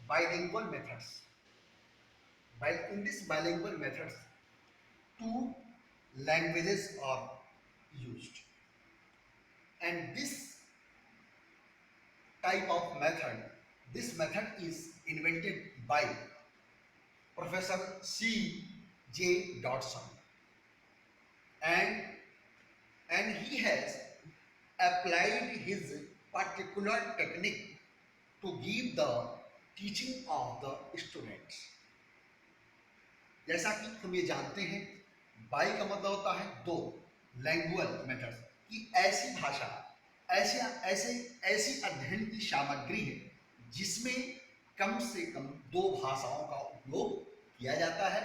bilingual methods. In this bilingual methods, two languages are used, and type of this method is invented by Professor C. J. Dodson, and he has applied his particular technique to give the teaching of the students. जैसा कि हम ये जानते हैं, by का मतलब होता है दो, लैंग्वेज मेथड्स कि ऐसी भाषा, ऐसे ऐसे ऐसी अध्ययन की सामग्री है जिसमें कम से कम दो भाषाओं का उपयोग किया जाता है,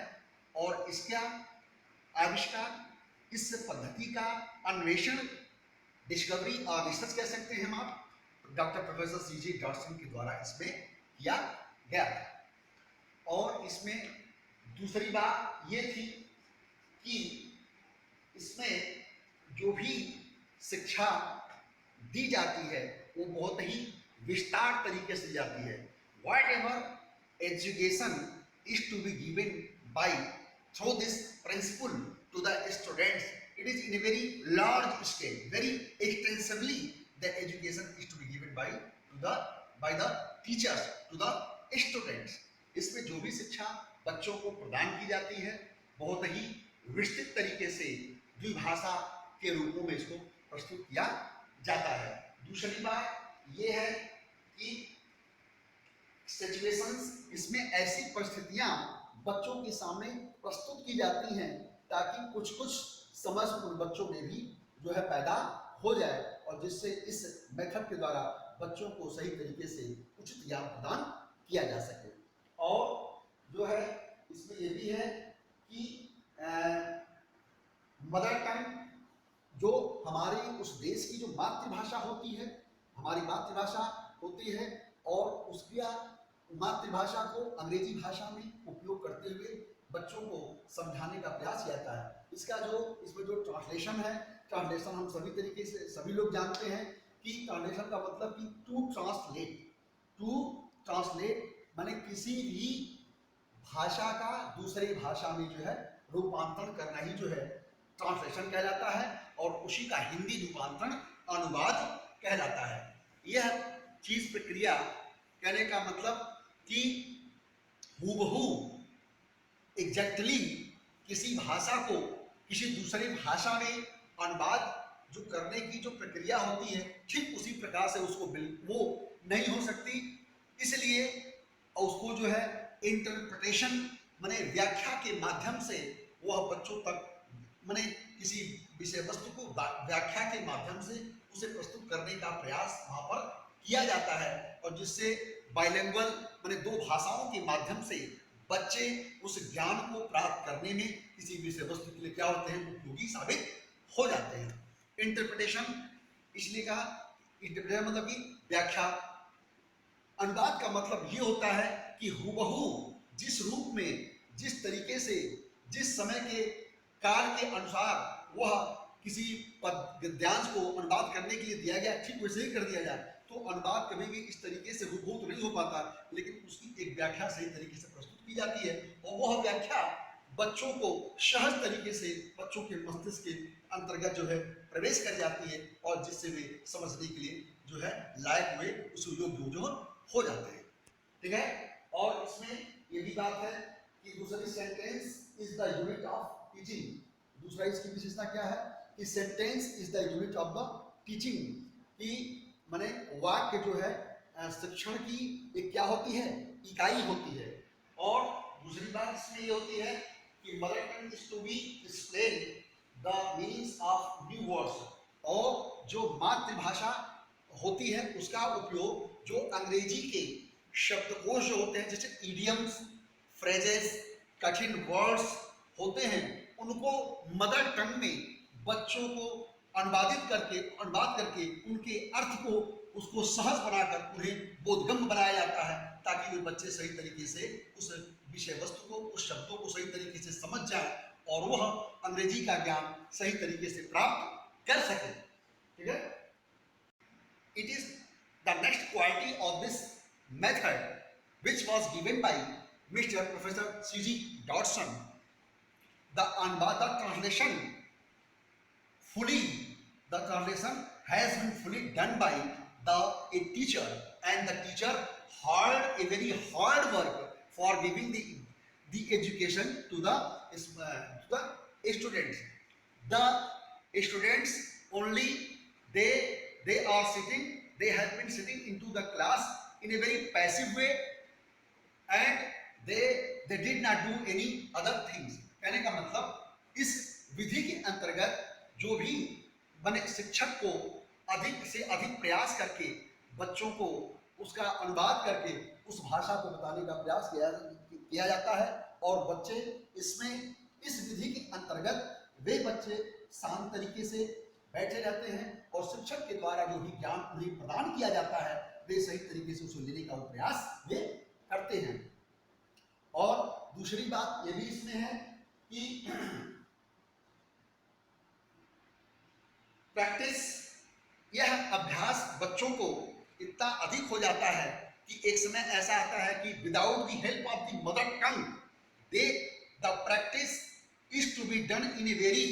और इसका आविष्कार, इस पद्धति का अन्वेषण, डिस्कवरी और रिसर्च कह सकते हैं हम आप, डॉक्टर प्रोफेसर सी जे डॉटसन के द्वारा इसमें किया गया था। और इसमें दूसरी बात ये थी कि इसमें जो भी शिक्षा दी जाती है वो बहुत ही विस्तार तरीके से जाती है। Whatever education is to be given by through this principle to the students, it is in a very large scale, very extensively the education is to be given by the teachers to the students. इसमें जो भी शिक्षा बच्चों को प्रदान की जाती है बहुत ही विस्तृत तरीके से द्विभाषा के रूपों में इसको प्रस्तुत किया जाता है। दूसरी बात यह है कि सिचुएशंस, इसमें ऐसी परिस्थितियां बच्चों के सामने प्रस्तुत की जाती हैं ताकि कुछ कुछ समझ उन बच्चों में भी जो है पैदा हो जाए, और जिससे इस मेथड के द्वारा बच्चों को सही तरीके से उचित ज्ञान प्रदान किया जा सके। और जो है इसमें यह भी है कि मदर टंग जो हमारे उस देश की जो मातृभाषा होती है, हमारी मातृभाषा होती है, और उसकी मातृभाषा को अंग्रेजी भाषा में उपयोग करते हुए बच्चों को समझाने का प्रयास किया जाता है। इसमें जो ट्रांसलेशन है, ट्रांसलेशन हम सभी तरीके से सभी लोग जानते हैं कि ट्रांसलेशन का मतलब कि टू ट्रांसलेट माने किसी भी भाषा का दूसरी भाषा में जो है रूपांतरण करना ही जो है ट्रांसलेशन कहलाता है, और उसी का हिंदी रूपांतरण अनुवाद कहलाता है। यह चीज प्रक्रिया कहने का मतलब कि हूबहू एग्जैक्टली किसी भाषा को किसी दूसरी भाषा में अनुवाद जो करने की जो प्रक्रिया होती है, ठीक उसी प्रकार से उसको वो नहीं हो सकती। इसलिए उसको जो है इंटरप्रिटेशन माने व्याख्या के माध्यम से वह बच्चों तक माने किसी विषय वस्तु को व्याख्या के माध्यम से उसे प्रस्तुत करने का प्रयास वहां पर किया जाता है, और जिससे बाइलिंगुअल माने दो भाषाओं के माध्यम से बच्चे उस ज्ञान को प्राप्त करने में किसी विषय वस्तु के लिए क्या होते हैं, उपयोगी साबित हो जाते हैं। इंटरप्रिटेशन इसलिए कहा, इंटरप्रिटेशन मतलब कि व्याख्या। अनुवाद का मतलब ये होता है कि हूबहू जिस रूप में, जिस तरीके से, जिस समय के काल के अनुसार वह किसी गद्यांश को अनुवाद करने के लिए दिया गया, ठीक वैसे ही कर दिया जाए। तो अनुवाद कभी भी इस तरीके से हूबहू तो नहीं हो पाता, लेकिन उसकी एक व्याख्या सही तरीके से प्रस्तुत की जाती है, और वह व्याख्या बच्चों को सहज तरीके से बच्चों के मस्तिष्क के अंतर्गत जो है प्रवेश कर जाती है, और जिससे वे समझने के लिए जो है लायक हुए उस योग्य जो हो जाते हैं। ठीक है। और इसमें ये भी बात है कि दूसरी sentence is the unit of teaching. दूसरा इसकी विशेषता क्या है कि sentence is the unit of the teaching, कि माने वाक्य जो है शिक्षण की एक क्या होती है, इकाई होती है। और दूसरी बात इसमें ये होती है कि mother tongue is to be explain the meanings of new words, और जो मातृभाषा होती है उसका उपयोग जो अंग्रेजी के शब्दकोश जो होते हैं, जैसे इडियम्स, फ्रेजेस, कठिन वर्ड्स होते हैं, उनको मदर टंग में बच्चों को अनुवाद करके उनके अर्थ को उसको सहज बनाकर उन्हें बोधगम्य बनाया जाता है, ताकि वे बच्चे सही तरीके से उस विषय वस्तु को, उस शब्दों को सही तरीके से समझ जाए, और वह अंग्रेजी का ज्ञान सही तरीके से प्राप्त कर सके। ठीक है। It is the next quality of this method which was given by Mr. Professor C.G. Dodson. The translation has been fully done by a teacher, and the teacher had a very hard work for giving the education to the students. The students only they have been sitting into the class in a very passive way, and they did not do any other things. कहने का मतलब इस विधि के अंतर्गत जो भी बने शिक्षक को अधिक से अधिक प्रयास करके बच्चों को उसका अनुवाद करके उस भाषा को बताने का प्रयास किया जाता है, और बच्चे इसमें इस विधि के अंतर्गत वे बच्चे शांत तरीके से बैठे रहते हैं, और शिक्षक के द्वारा जो भी ज्ञान उन्हें प्रदान किया जाता है वे सही तरीके से उसे लेने का प्रयास वे करते हैं। और दूसरी बात ये भी इसमें है कि प्रैक्टिस, यह अभ्यास बच्चों को इतना अधिक हो जाता है कि एक समय ऐसा आता है कि without the help of the mother tongue the practice is to be done in a very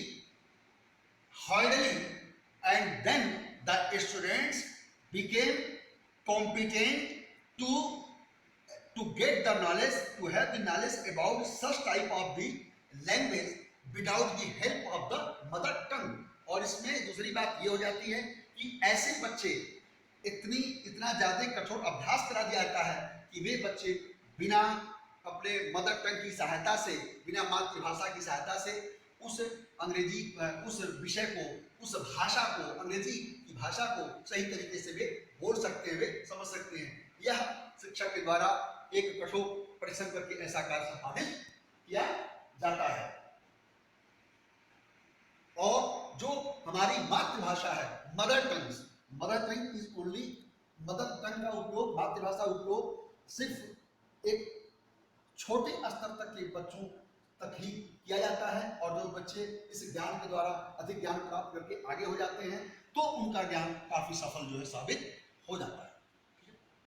hardly, and then the students became competent to get the knowledge, to have the knowledge about such type of the language without the help of the mother tongue. और इसमें दूसरी बात ये हो जाती है कि ऐसे बच्चे इतना ज्यादा कठोर अभ्यास करा दिया जाता है कि वे बच्चे बिना अपने मदर टंग की सहायता से, बिना मातृभाषा की सहायता से उस अंग्रेजी उस विषय को, उस भाषा को, अंग्रेजी की भाषा को सही तरीके से वे बोल सकते हैं, वे समझ सकते हैं। यह शिक्षक के द्वारा एक कठोर परिश्रम करके ऐसा कार्य संपादित किया जाता है। और जो हमारी मातृभाषा है, mother tongue is only, mother tongue का उपयोग, मातृभाषा उपयोग सिर्फ एक छोटे स्तर तक के बच्चों तक ही किया जाता है, और जो बच्चे इस ज्ञान के द्वारा अधिक ज्ञान प्राप्त करके आगे हो जाते हैं तो उनका ज्ञान काफी सफल जो है साबित हो जाता है।